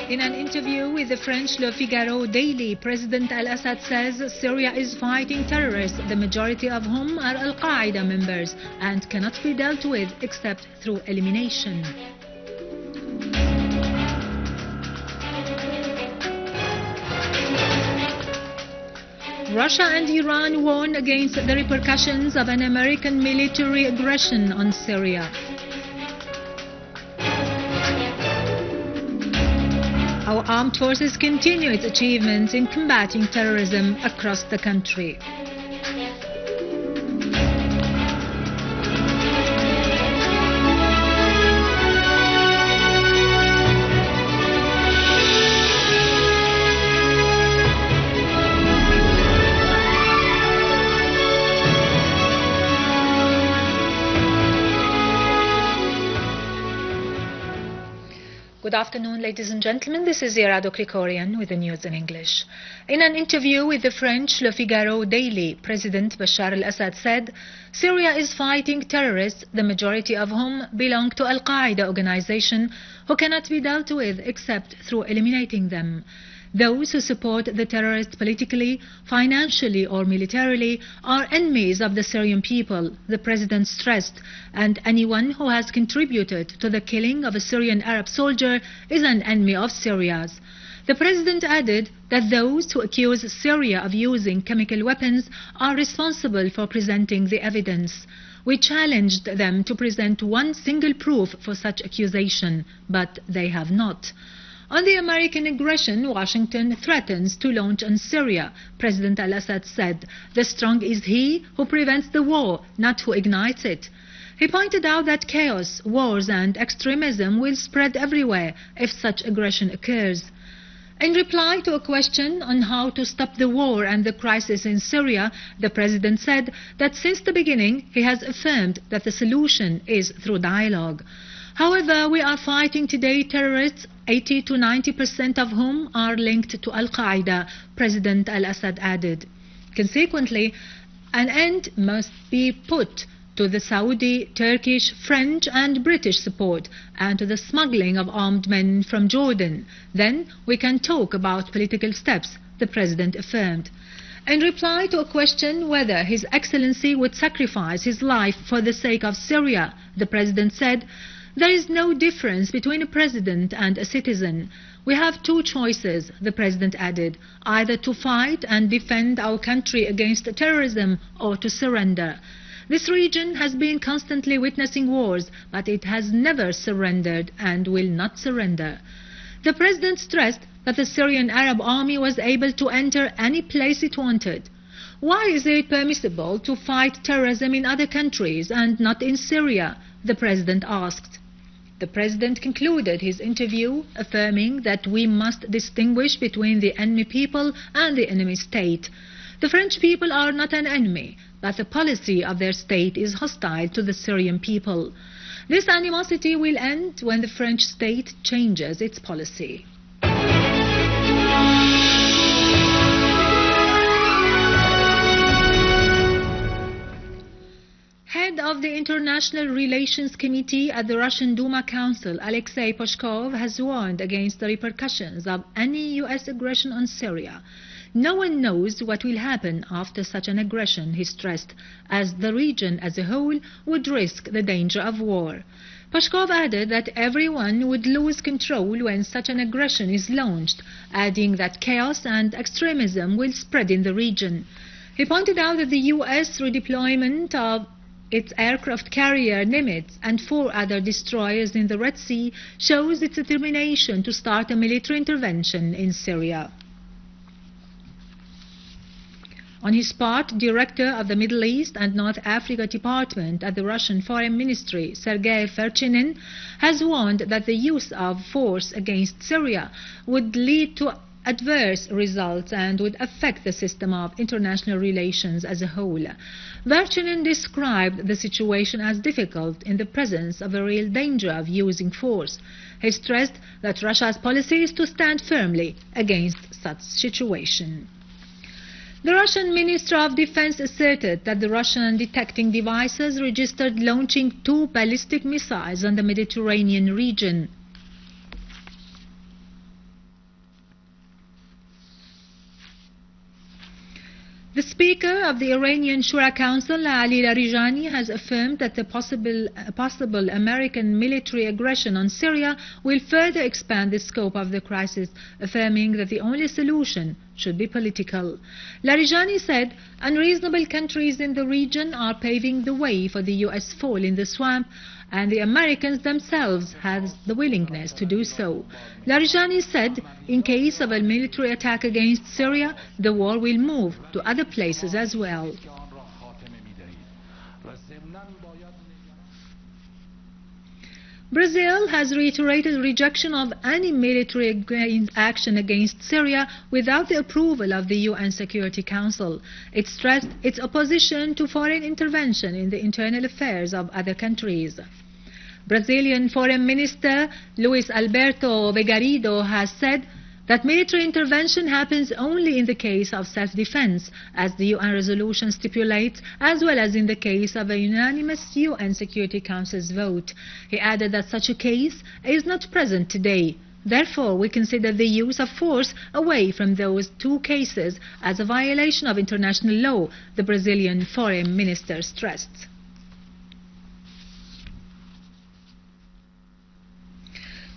In an interview with the French Le Figaro daily, President al-Assad says Syria is fighting terrorists, the majority of whom are al-Qaeda members, and cannot be dealt with except through elimination. Russia and Iran warn against the repercussions of an American military aggression on Syria. Our armed forces continue its achievements in combating terrorism across the country. Good afternoon, ladies and gentlemen. This is Irado Krikorian with the news in English. In an interview with the French Le Figaro daily, President Bashar al-Assad said Syria is fighting terrorists, the majority of whom belong to al-Qaeda organization, who cannot be dealt with except through eliminating them. Those who support the terrorists politically, financially or militarily are enemies of the Syrian people, the President stressed, and anyone who has contributed to the killing of a Syrian Arab soldier is an enemy of Syria's. The President added that those who accuse Syria of using chemical weapons are responsible for presenting the evidence. We challenged them to present one single proof for such accusation, but they have not. On the American aggression, Washington threatens to launch on Syria. President al-Assad said, "The strong is he who prevents the war, not who ignites it." He pointed out that chaos, wars and extremism will spread everywhere if such aggression occurs. In reply to a question on how to stop the war and the crisis in Syria, the President said that since the beginning he has affirmed that the solution is through dialogue. However, we are fighting today terrorists, 80 to 90% of whom are linked to al-Qaeda, President al-Assad added. Consequently, an end must be put to the Saudi, Turkish, French and British support and to the smuggling of armed men from Jordan. Then we can talk about political steps, the President affirmed. In reply to a question whether His Excellency would sacrifice his life for the sake of Syria, the President said, "There is no difference between a president and a citizen. We have two choices," the President added, "either to fight and defend our country against terrorism or to surrender." This region has been constantly witnessing wars, but it has never surrendered and will not surrender. The President stressed that the Syrian Arab army was able to enter any place it wanted. Why is it permissible to fight terrorism in other countries and not in Syria? The President asked. The President concluded his interview affirming that we must distinguish between the enemy people and the enemy state. The French people are not an enemy, but the policy of their state is hostile to the Syrian people. This animosity will end when the French state changes its policy. Head of the International Relations Committee at the Russian Duma Council, Alexei Pushkov, has warned against the repercussions of any U.S. aggression on Syria. No one knows what will happen after such an aggression, he stressed, as the region as a whole would risk the danger of war. Pushkov added that everyone would lose control when such an aggression is launched, adding that chaos and extremism will spread in the region. He pointed out that the U.S. redeployment of its aircraft carrier Nimitz and 4 other destroyers in the Red Sea shows its determination to start a military intervention in Syria. On his part, Director of the Middle East and North Africa Department at the Russian Foreign Ministry, Sergei Vershinin, has warned that the use of force against Syria would lead to adverse results and would affect the system of international relations as a whole. Vershinin described the situation as difficult in the presence of a real danger of using force. He stressed that Russia's policy is to stand firmly against such situation. The Russian Minister of Defense asserted that the Russian detecting devices registered launching 2 ballistic missiles on the Mediterranean region. The Speaker of the Iranian Shura Council, Ali Larijani, has affirmed that the possible American military aggression on Syria will further expand the scope of the crisis, affirming that the only solution should be political. Larijani said, "Unreasonable countries in the region are paving the way for the U.S. fall in the swamp, and the Americans themselves have the willingness to do so." Larijani said, in case of a military attack against Syria, the war will move to other places as well. Brazil has reiterated rejection of any military action against Syria without the approval of the UN Security Council. It stressed its opposition to foreign intervention in the internal affairs of other countries. Brazilian Foreign Minister Luis Alberto Figaro has said that military intervention happens only in the case of self-defense, as the UN resolution stipulates, as well as in the case of a unanimous UN Security Council's vote. He added that such a case is not present today. Therefore, we consider the use of force away from those two cases as a violation of international law, the Brazilian Foreign Minister stressed.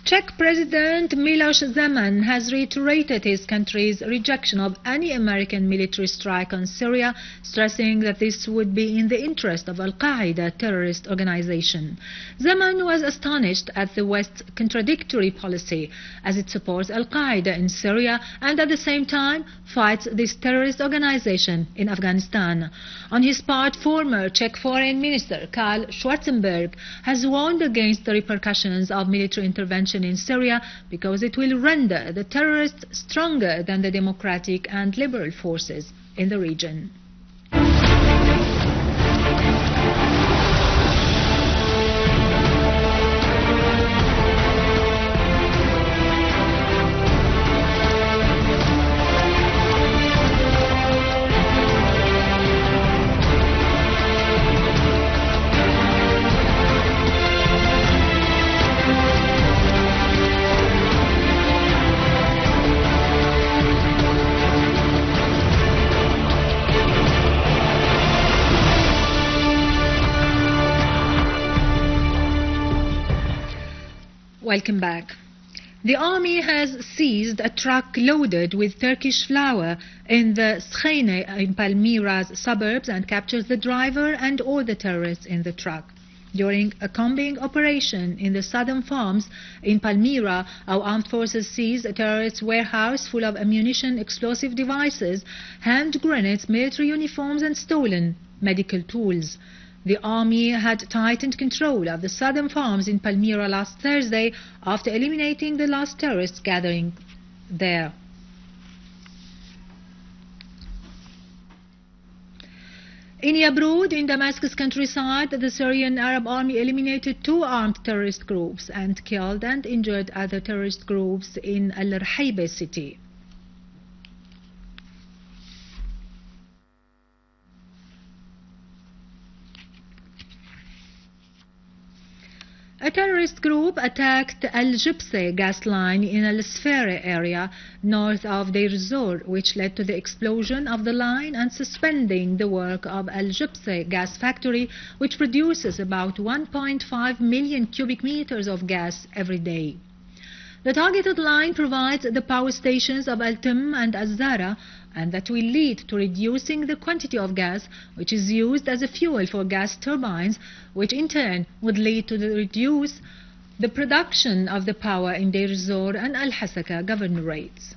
Czech President Miloš Zeman has reiterated his country's rejection of any American military strike on Syria, stressing that this would be in the interest of al-Qaeda terrorist organization. Zeman was astonished at the West's contradictory policy, as it supports al-Qaeda in Syria and at the same time fights this terrorist organization in Afghanistan. On his part, former Czech Foreign Minister Karl Schwarzenberg has warned against the repercussions of military intervention in Syria because it will render the terrorists stronger than the democratic and liberal forces in the region. Welcome back. The army has seized a truck loaded with Turkish flour in the Vershinin in Palmyra's suburbs and captured the driver and all the terrorists in the truck. During a combing operation in the southern farms in Palmyra, our armed forces seized a terrorist warehouse full of ammunition, explosive devices, hand grenades, military uniforms and stolen medical tools. The army had tightened control of the southern farms in Palmyra last Thursday after eliminating the last terrorist gathering there. In Yabrud, in Damascus countryside, the Syrian Arab army eliminated 2 armed terrorist groups and killed and injured other terrorist groups in al-Rahaiba city. A terrorist group attacked al-Jibsi gas line in al-Sfera area north of Deir ez-Zor, which led to the explosion of the line and suspending the work of al-Jibsi gas factory, which produces about 1.5 million cubic meters of gas every day. The targeted line provides the power stations of Al-Tim and Az-Zara, and that will lead to reducing the quantity of gas which is used as a fuel for gas turbines, which in turn would lead to reduce the production of the power in Deir ez-Zor and Al-Hasaka governorates.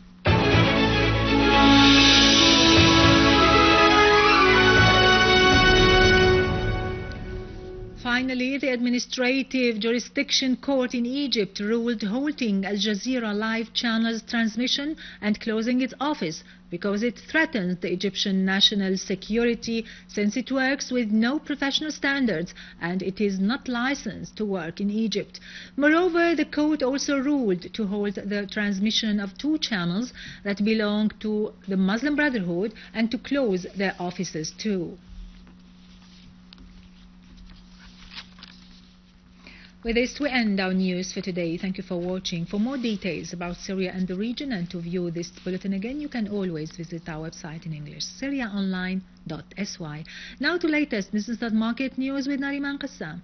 Finally, the Administrative Jurisdiction Court in Egypt ruled halting Al Jazeera live channel's transmission and closing its office because it threatens the Egyptian national security, since it works with no professional standards and it is not licensed to work in Egypt. Moreover, the court also ruled to halt the transmission of 2 channels that belong to the Muslim Brotherhood and to close their offices too. With this, we end our news for today. Thank you for watching. For more details about Syria and the region and to view this bulletin again, you can always visit our website in English, syriaonline.sy. Now to latest business and market news with Nariman Qassam.